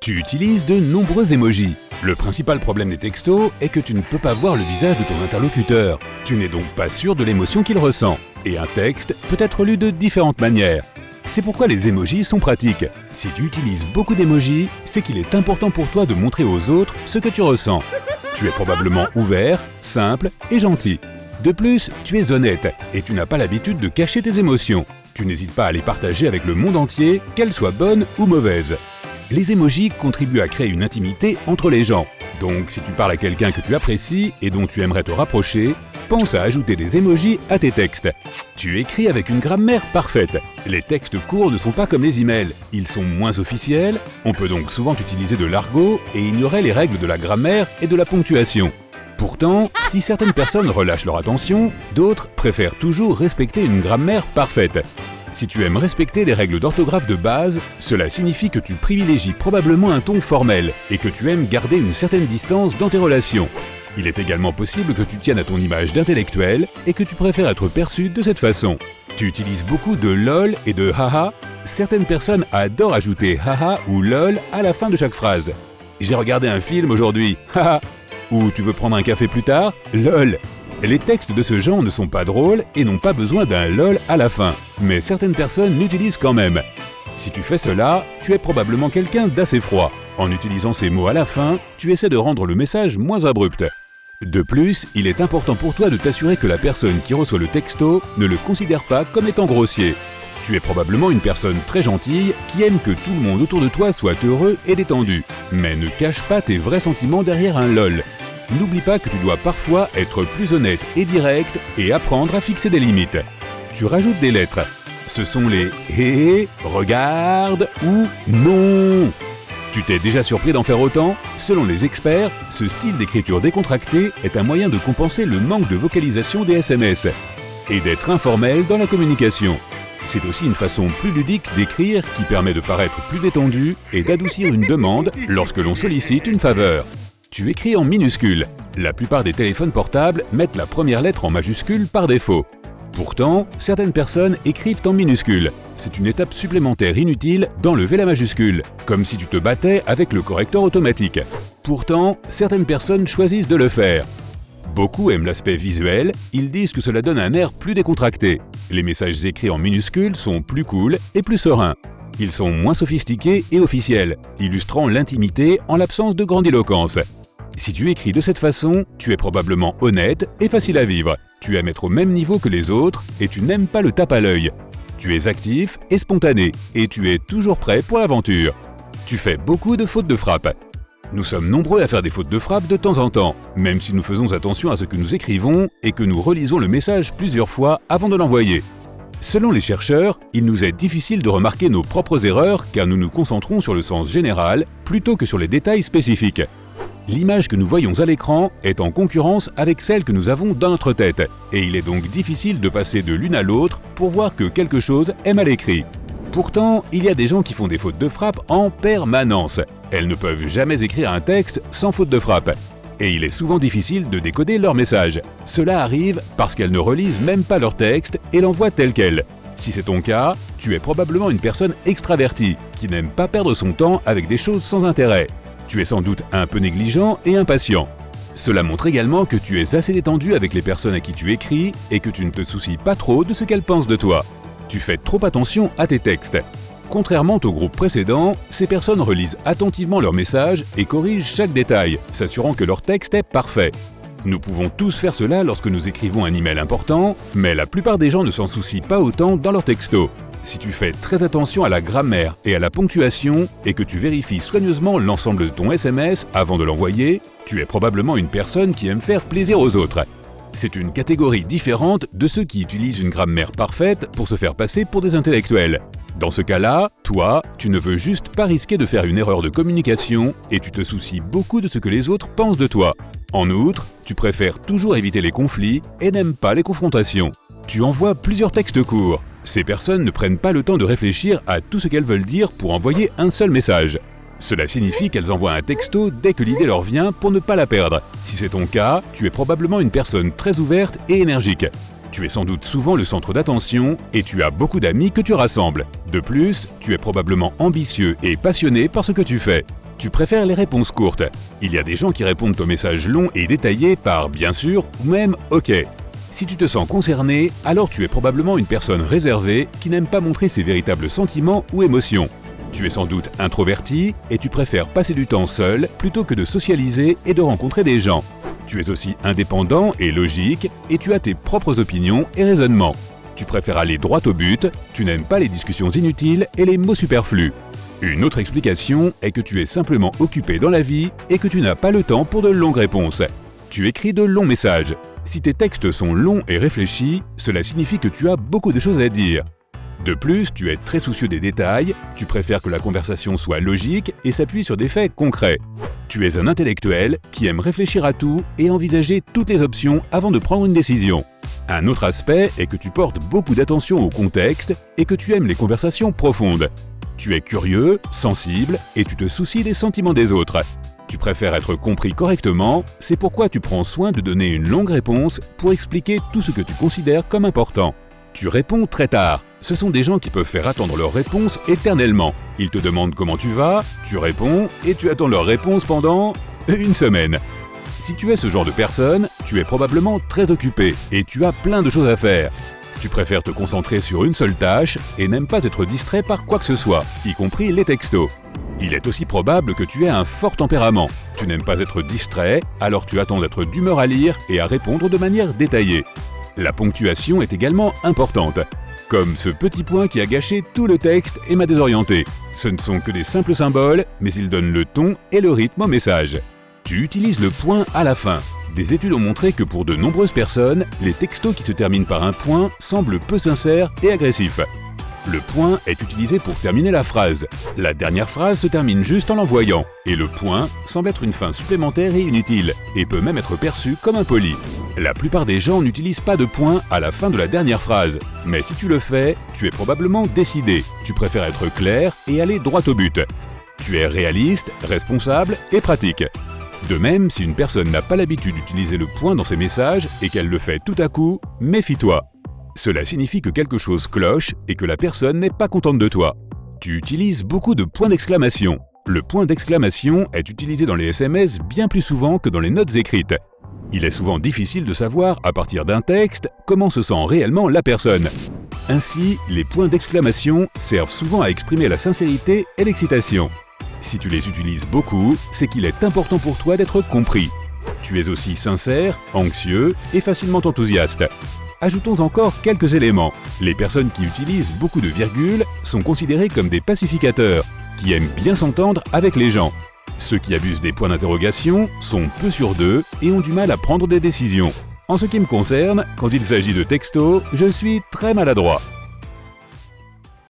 Tu utilises de nombreux emojis. Le principal problème des textos est que tu ne peux pas voir le visage de ton interlocuteur. Tu n'es donc pas sûr de l'émotion qu'il ressent. Et un texte peut être lu de différentes manières. C'est pourquoi les emojis sont pratiques. Si tu utilises beaucoup d'emojis, c'est qu'il est important pour toi de montrer aux autres ce que tu ressens. Tu es probablement ouvert, simple et gentil. De plus, tu es honnête et tu n'as pas l'habitude de cacher tes émotions. Tu n'hésites pas à les partager avec le monde entier, qu'elles soient bonnes ou mauvaises. Les emojis contribuent à créer une intimité entre les gens. Donc, si tu parles à quelqu'un que tu apprécies et dont tu aimerais te rapprocher, pense à ajouter des emojis à tes textes. Tu écris avec une grammaire parfaite. Les textes courts ne sont pas comme les emails. Ils sont moins officiels, on peut donc souvent utiliser de l'argot et ignorer les règles de la grammaire et de la ponctuation. Pourtant, si certaines personnes relâchent leur attention, d'autres préfèrent toujours respecter une grammaire parfaite. Si tu aimes respecter les règles d'orthographe de base, cela signifie que tu privilégies probablement un ton formel et que tu aimes garder une certaine distance dans tes relations. Il est également possible que tu tiennes à ton image d'intellectuel et que tu préfères être perçu de cette façon. Tu utilises beaucoup de lol et de haha. Certaines personnes adorent ajouter haha ou lol à la fin de chaque phrase. J'ai regardé un film aujourd'hui, haha. Ou tu veux prendre un café plus tard, lol. Les textes de ce genre ne sont pas drôles et n'ont pas besoin d'un lol à la fin, mais certaines personnes l'utilisent quand même. Si tu fais cela, tu es probablement quelqu'un d'assez froid. En utilisant ces mots à la fin, tu essaies de rendre le message moins abrupt. De plus, il est important pour toi de t'assurer que la personne qui reçoit le texto ne le considère pas comme étant grossier. Tu es probablement une personne très gentille qui aime que tout le monde autour de toi soit heureux et détendu, mais ne cache pas tes vrais sentiments derrière un lol. N'oublie pas que tu dois parfois être plus honnête et direct et apprendre à fixer des limites. Tu rajoutes des lettres. Ce sont les « hé »,« regarde » ou « non ». Tu t'es déjà surpris d'en faire autant ? Selon les experts, ce style d'écriture décontractée est un moyen de compenser le manque de vocalisation des SMS et d'être informel dans la communication. C'est aussi une façon plus ludique d'écrire qui permet de paraître plus détendu et d'adoucir une demande lorsque l'on sollicite une faveur. Tu écris en minuscules. La plupart des téléphones portables mettent la première lettre en majuscule par défaut. Pourtant, certaines personnes écrivent en minuscules. C'est une étape supplémentaire inutile d'enlever la majuscule, comme si tu te battais avec le correcteur automatique. Pourtant, certaines personnes choisissent de le faire. Beaucoup aiment l'aspect visuel, ils disent que cela donne un air plus décontracté. Les messages écrits en minuscules sont plus cool et plus sereins. Ils sont moins sophistiqués et officiels, illustrant l'intimité en l'absence de grandiloquence. Si tu écris de cette façon, tu es probablement honnête et facile à vivre. Tu aimes être au même niveau que les autres et tu n'aimes pas le tape à l'œil. Tu es actif et spontané et tu es toujours prêt pour l'aventure. Tu fais beaucoup de fautes de frappe. Nous sommes nombreux à faire des fautes de frappe de temps en temps, même si nous faisons attention à ce que nous écrivons et que nous relisons le message plusieurs fois avant de l'envoyer. Selon les chercheurs, il nous est difficile de remarquer nos propres erreurs car nous nous concentrons sur le sens général plutôt que sur les détails spécifiques. L'image que nous voyons à l'écran est en concurrence avec celle que nous avons dans notre tête, et il est donc difficile de passer de l'une à l'autre pour voir que quelque chose est mal écrit. Pourtant, il y a des gens qui font des fautes de frappe en permanence. Elles ne peuvent jamais écrire un texte sans faute de frappe. Et il est souvent difficile de décoder leur message. Cela arrive parce qu'elles ne relisent même pas leur texte et l'envoient tel quel. Si c'est ton cas, tu es probablement une personne extravertie, qui n'aime pas perdre son temps avec des choses sans intérêt. Tu es sans doute un peu négligent et impatient. Cela montre également que tu es assez détendu avec les personnes à qui tu écris et que tu ne te soucies pas trop de ce qu'elles pensent de toi. Tu fais trop attention à tes textes. Contrairement au groupe précédent, ces personnes relisent attentivement leurs messages et corrigent chaque détail, s'assurant que leur texte est parfait. Nous pouvons tous faire cela lorsque nous écrivons un email important, mais la plupart des gens ne s'en soucient pas autant dans leurs textos. Si tu fais très attention à la grammaire et à la ponctuation et que tu vérifies soigneusement l'ensemble de ton SMS avant de l'envoyer, tu es probablement une personne qui aime faire plaisir aux autres. C'est une catégorie différente de ceux qui utilisent une grammaire parfaite pour se faire passer pour des intellectuels. Dans ce cas-là, toi, tu ne veux juste pas risquer de faire une erreur de communication et tu te soucies beaucoup de ce que les autres pensent de toi. En outre, tu préfères toujours éviter les conflits et n'aimes pas les confrontations. Tu envoies plusieurs textes courts. Ces personnes ne prennent pas le temps de réfléchir à tout ce qu'elles veulent dire pour envoyer un seul message. Cela signifie qu'elles envoient un texto dès que l'idée leur vient pour ne pas la perdre. Si c'est ton cas, tu es probablement une personne très ouverte et énergique. Tu es sans doute souvent le centre d'attention et tu as beaucoup d'amis que tu rassembles. De plus, tu es probablement ambitieux et passionné par ce que tu fais. Tu préfères les réponses courtes. Il y a des gens qui répondent aux messages longs et détaillés par « bien sûr » ou même « ok ». Si tu te sens concerné, alors tu es probablement une personne réservée qui n'aime pas montrer ses véritables sentiments ou émotions. Tu es sans doute introverti et tu préfères passer du temps seul plutôt que de socialiser et de rencontrer des gens. Tu es aussi indépendant et logique et tu as tes propres opinions et raisonnements. Tu préfères aller droit au but, tu n'aimes pas les discussions inutiles et les mots superflus. Une autre explication est que tu es simplement occupé dans la vie et que tu n'as pas le temps pour de longues réponses. Tu écris de longs messages. Si tes textes sont longs et réfléchis, cela signifie que tu as beaucoup de choses à dire. De plus, tu es très soucieux des détails, tu préfères que la conversation soit logique et s'appuie sur des faits concrets. Tu es un intellectuel qui aime réfléchir à tout et envisager toutes les options avant de prendre une décision. Un autre aspect est que tu portes beaucoup d'attention au contexte et que tu aimes les conversations profondes. Tu es curieux, sensible et tu te soucies des sentiments des autres. Tu préfères être compris correctement, c'est pourquoi tu prends soin de donner une longue réponse pour expliquer tout ce que tu considères comme important. Tu réponds très tard. Ce sont des gens qui peuvent faire attendre leur réponse éternellement. Ils te demandent comment tu vas, tu réponds et tu attends leur réponse pendant une semaine. Si tu es ce genre de personne, tu es probablement très occupé et tu as plein de choses à faire. Tu préfères te concentrer sur une seule tâche et n'aimes pas être distrait par quoi que ce soit, y compris les textos. Il est aussi probable que tu aies un fort tempérament. Tu n'aimes pas être distrait, alors tu attends d'être d'humeur à lire et à répondre de manière détaillée. La ponctuation est également importante. Comme ce petit point qui a gâché tout le texte et m'a désorienté. Ce ne sont que des simples symboles, mais ils donnent le ton et le rythme au message. Tu utilises le point à la fin. Des études ont montré que pour de nombreuses personnes, les textos qui se terminent par un point semblent peu sincères et agressifs. Le point est utilisé pour terminer la phrase. La dernière phrase se termine juste en l'envoyant, et le point semble être une fin supplémentaire et inutile, et peut même être perçu comme impoli. La plupart des gens n'utilisent pas de point à la fin de la dernière phrase, mais si tu le fais, tu es probablement décidé. Tu préfères être clair et aller droit au but. Tu es réaliste, responsable et pratique. De même, si une personne n'a pas l'habitude d'utiliser le point dans ses messages et qu'elle le fait tout à coup, méfie-toi. Cela signifie que quelque chose cloche et que la personne n'est pas contente de toi. Tu utilises beaucoup de points d'exclamation. Le point d'exclamation est utilisé dans les SMS bien plus souvent que dans les notes écrites. Il est souvent difficile de savoir, à partir d'un texte, comment se sent réellement la personne. Ainsi, les points d'exclamation servent souvent à exprimer la sincérité et l'excitation. Si tu les utilises beaucoup, c'est qu'il est important pour toi d'être compris. Tu es aussi sincère, anxieux et facilement enthousiaste. Ajoutons encore quelques éléments. Les personnes qui utilisent beaucoup de virgules sont considérées comme des pacificateurs, qui aiment bien s'entendre avec les gens. Ceux qui abusent des points d'interrogation sont peu sûrs d'eux et ont du mal à prendre des décisions. En ce qui me concerne, quand il s'agit de textos, je suis très maladroit.